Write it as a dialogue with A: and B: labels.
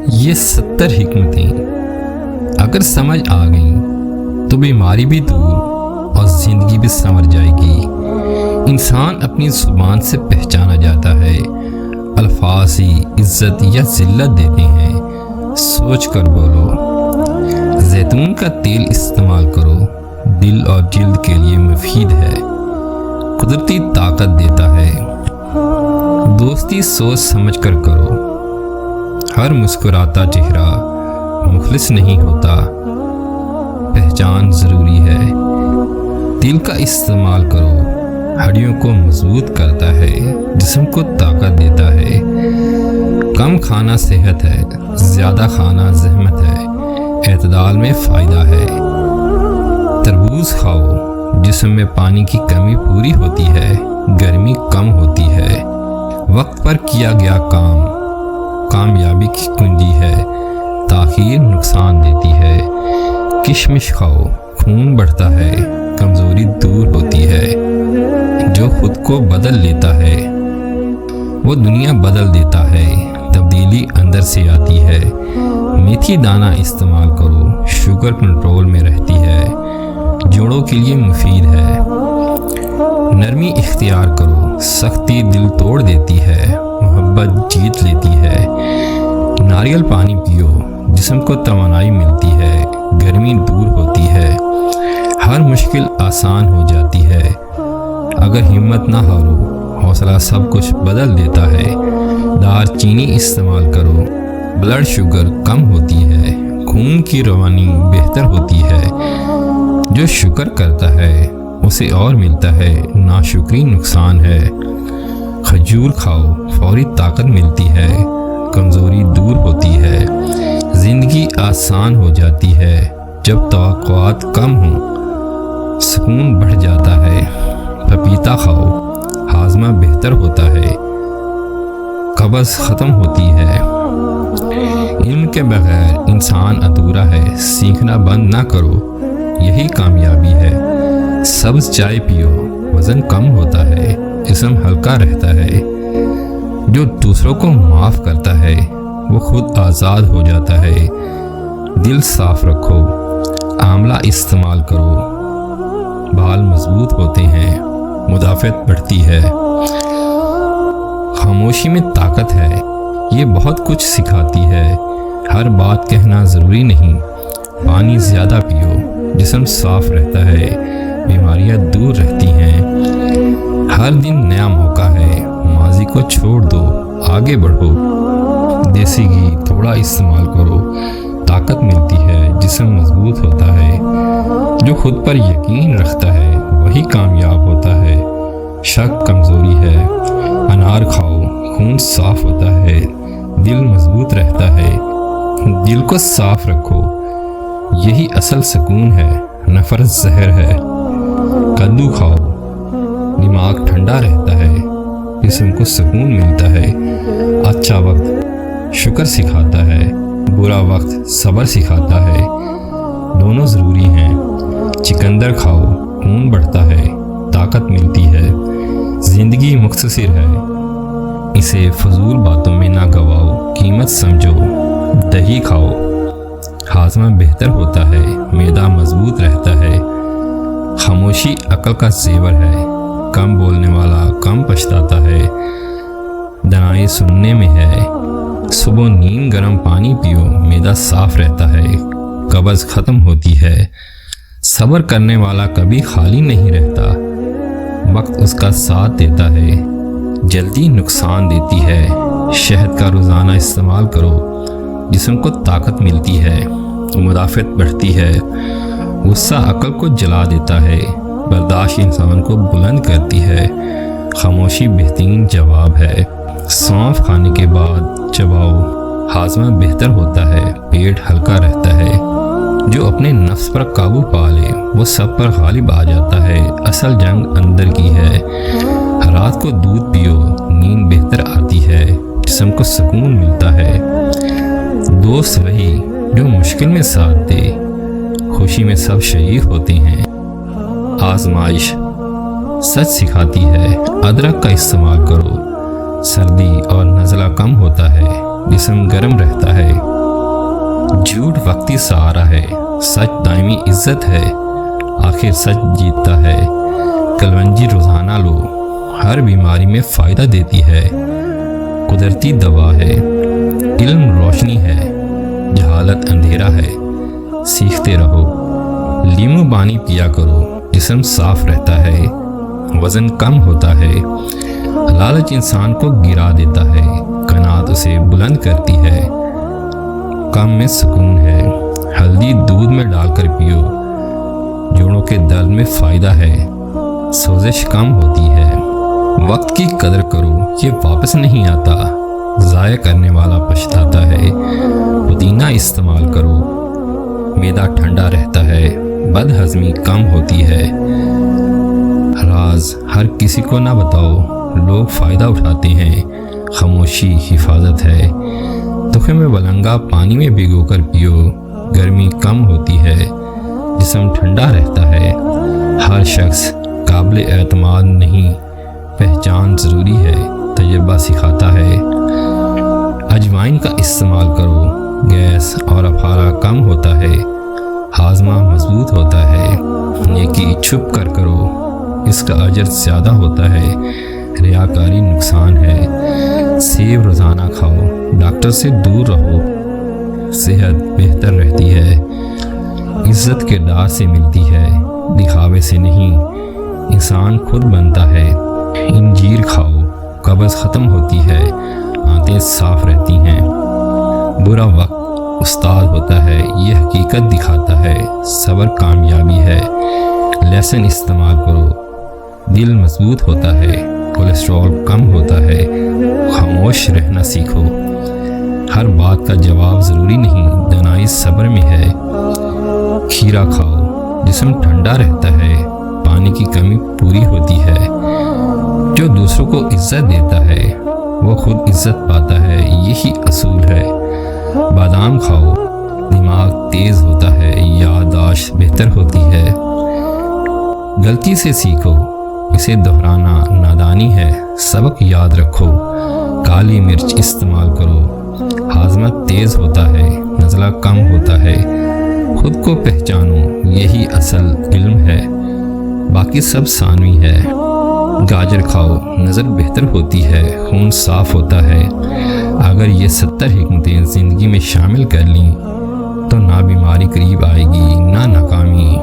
A: یہ 70 حکمتیں اگر سمجھ آ گئیں تو بیماری بھی دور اور زندگی بھی سنور جائے گی۔ انسان اپنی زبان سے پہچانا جاتا ہے، الفاظ ہی عزت یا ذلت دیتے ہیں۔ سوچ کر بولو۔ زیتون کا تیل استعمال کرو، دل اور جلد کے لیے مفید ہے، قدرتی طاقت دیتا ہے۔ دوستی سوچ سمجھ کر کرو، ہر مسکراتا چہرہ مخلص نہیں ہوتا، پہچان ضروری ہے۔ دل کا استعمال کرو، ہڈیوں کو مضبوط کرتا ہے، جسم کو طاقت دیتا ہے۔ کم کھانا صحت ہے، زیادہ کھانا زحمت ہے، اعتدال میں فائدہ ہے۔ تربوز کھاؤ، جسم میں پانی کی کمی پوری ہوتی ہے، گرمی کم ہوتی ہے۔ وقت پر کیا گیا کام کامیابی کی کنجی ہے، تاخیر نقصان دیتی ہے۔ کشمش کھاؤ، خون بڑھتا ہے، کمزوری دور ہوتی ہے۔ جو خود کو بدل لیتا ہے وہ دنیا بدل دیتا ہے، تبدیلی اندر سے آتی ہے۔ میتھی دانہ استعمال کرو، شوگر کنٹرول میں رہتی ہے، جوڑوں کے لیے مفید ہے۔ نرمی اختیار کرو، سختی دل توڑ دیتی ہے، محبت جیت لیتی ہے۔ ناریل پانی پیو، جسم کو توانائی ملتی ہے، گرمی دور ہوتی ہے، ہر مشکل آسان ہو جاتی ہے۔ اگر ہمت نہ ہارو، حوصلہ سب کچھ بدل دیتا ہے۔ دار چینی استعمال کرو، بلڈ شوگر کم ہوتی ہے، خون کی روانی بہتر ہوتی ہے۔ جو شکر کرتا ہے اسے اور ملتا ہے، ناشکری نقصان ہے۔ کھجور کھاؤ، فوری طاقت ملتی ہے، کمزوری دور ہوتی ہے، زندگی آسان ہو جاتی ہے۔ جب توقعات کم ہوں، سکون بڑھ جاتا ہے۔ پپیتا کھاؤ، ہاضمہ بہتر ہوتا ہے، قبض ختم ہوتی ہے۔ علم کے بغیر انسان ادھورا ہے، سیکھنا بند نہ کرو، یہی کامیابی ہے۔ سبز چائے پیو، وزن کم ہوتا ہے، جسم ہلکا رہتا ہے۔ جو دوسروں کو معاف کرتا ہے وہ خود آزاد ہو جاتا ہے۔ دل صاف رکھو، آملہ استعمال کرو، بال مضبوط ہوتے ہیں، مدافعت بڑھتی ہے۔ خاموشی میں طاقت ہے، یہ بہت کچھ سکھاتی ہے۔ ہر بات کہنا ضروری نہیں، پانی زیادہ پیو، جسم صاف رہتا ہے، بیماریاں دور رہتی ہیں۔ ہر دن نیا موقع ہے، ماضی کو چھوڑ دو، آگے بڑھو۔ دیسی گھی تھوڑا استعمال کرو، طاقت ملتی ہے، جسم مضبوط ہوتا ہے۔ جو خود پر یقین رکھتا ہے وہی کامیاب ہوتا ہے۔ شک کمزوری ہے۔ انار کھاؤ، خون صاف ہوتا ہے، دل مضبوط رہتا ہے۔ دل کو صاف رکھو، یہی اصل سکون ہے، نفرت زہر ہے۔ کدو کھاؤ، دماغ ٹھنڈا رہتا ہے، جسم کو سکون ملتا ہے۔ اچھا وقت شکر سکھاتا ہے، برا وقت صبر سکھاتا ہے، دونوں ضروری ہیں۔ چکندر کھاؤ، خون بڑھتا ہے، طاقت ملتی ہے۔ زندگی مختصر ہے، اسے فضول باتوں میں نہ گواؤ، قیمت سمجھو۔ دہی کھاؤ، ہاضمہ بہتر ہوتا ہے، معدہ مضبوط رہتا ہے۔ خاموشی عقل کا زیور ہے، کم بولنے والا کم پچھتاتا ہے۔ دنائی سننے میں ہے، صبح نیم گرم پانی پیو، معدہ صاف رہتا ہے، قبض ختم ہوتی ہے۔ صبر کرنے والا کبھی خالی نہیں رہتا، وقت اس کا ساتھ دیتا ہے، جلدی نقصان دیتی ہے۔ شہد کا روزانہ استعمال کرو، جسم کو طاقت ملتی ہے، مدافعت بڑھتی ہے۔ غصہ عقل کو جلا دیتا ہے، برداشت انسان کو بلند کرتی ہے۔ خاموشی بہترین جواب ہے۔ سونف کھانے کے بعد چباؤ، ہاضمہ بہتر ہوتا ہے، پیٹ ہلکا رہتا ہے۔ جو اپنے نفس پر قابو پا لے وہ سب پر غالب آ جاتا ہے۔ اصل جنگ اندر کی ہے۔ رات کو دودھ پیو، نیند بہتر آتی ہے، جسم کو سکون ملتا ہے۔ دوست وہی جو مشکل میں ساتھ دے، خوشی میں سب شریک ہوتے ہیں۔ آزمائش سچ سکھاتی ہے۔ ادرک کا استعمال کرو، سردی اور نزلہ کم ہوتا ہے، جسم گرم رہتا ہے۔ جھوٹ وقتی سہارا ہے، سچ دائمی عزت ہے، آخر سچ جیتتا ہے۔ کلونجی روزانہ لو، ہر بیماری میں فائدہ دیتی ہے، قدرتی دوا ہے۔ علم روشنی ہے، جہالت اندھیرا ہے، سیکھتے رہو۔ لیمو پانی پیا کرو، جسم صاف رہتا ہے، وزن کم ہوتا ہے۔ لالچ انسان کو گرا دیتا ہے، قناعت اسے بلند کرتی ہے۔ کم میں سکون ہے، ہلدی دودھ میں ڈال کر پیو، جوڑوں کے درد میں فائدہ ہے، سوزش کم ہوتی ہے۔ وقت کی قدر کرو، یہ واپس نہیں آتا، ضائع کرنے والا پچھتاتا ہے۔ پودینہ استعمال کرو، معدہ ٹھنڈا رہتا ہے، بد ہضمی کم ہوتی ہے۔ راز ہر کسی کو نہ بتاؤ، لوگ فائدہ اٹھاتے ہیں، خاموشی حفاظت ہے۔ تخم بلنگا پانی میں بھگو کر پیو، گرمی کم ہوتی ہے، جسم ٹھنڈا رہتا ہے۔ ہر شخص قابل اعتماد نہیں، پہچان ضروری ہے، تجربہ سکھاتا ہے۔ اجوائن کا استعمال کرو، گیس اور افارہ کم ہوتا ہے، ہاضمہ مضبوط ہوتا ہے۔ نیکی چھپ کر کرو، اس کا اجر زیادہ ہوتا ہے، ریاکاری نقصان ہے۔ سیب روزانہ کھاؤ، ڈاکٹر سے دور رہو، صحت بہتر رہتی ہے۔ عزت کردار سے ملتی ہے، دکھاوے سے نہیں۔ انسان خود بنتا ہے۔ انجیر کھاؤ، قبض ختم ہوتی ہے، آنتیں صاف رہتی ہیں۔ برا وقت استاد ہوتا ہے، یہ حقیقت دکھاتا ہے، صبر کامیابی ہے۔ لہسن استعمال کرو، دل مضبوط ہوتا ہے، کولیسٹرول کم ہوتا ہے۔ خاموش رہنا سیکھو، ہر بات کا جواب ضروری نہیں، دانائی صبر میں ہے۔ کھیرا کھاؤ، جسم ٹھنڈا رہتا ہے، پانی کی کمی پوری ہوتی ہے۔ جو دوسروں کو عزت دیتا ہے وہ خود عزت پاتا ہے، یہی اصول ہے۔ بادام کھاؤ، دماغ تیز ہوتا ہے، یادداشت بہتر ہوتی ہے۔ غلطی سے سیکھو، اسے دہرانا نادانی ہے، سبق یاد رکھو۔ کالی مرچ استعمال کرو، ہاضمہ تیز ہوتا ہے، نزلہ کم ہوتا ہے۔ خود کو پہچانو، یہی اصل علم ہے، باقی سب ثانوی ہے۔ گاجر کھاؤ، نظر بہتر ہوتی ہے، خون صاف ہوتا ہے۔ اگر یہ 70 حکمتیں زندگی میں شامل کر لیں تو نہ بیماری قریب آئے گی، نہ ناکامی۔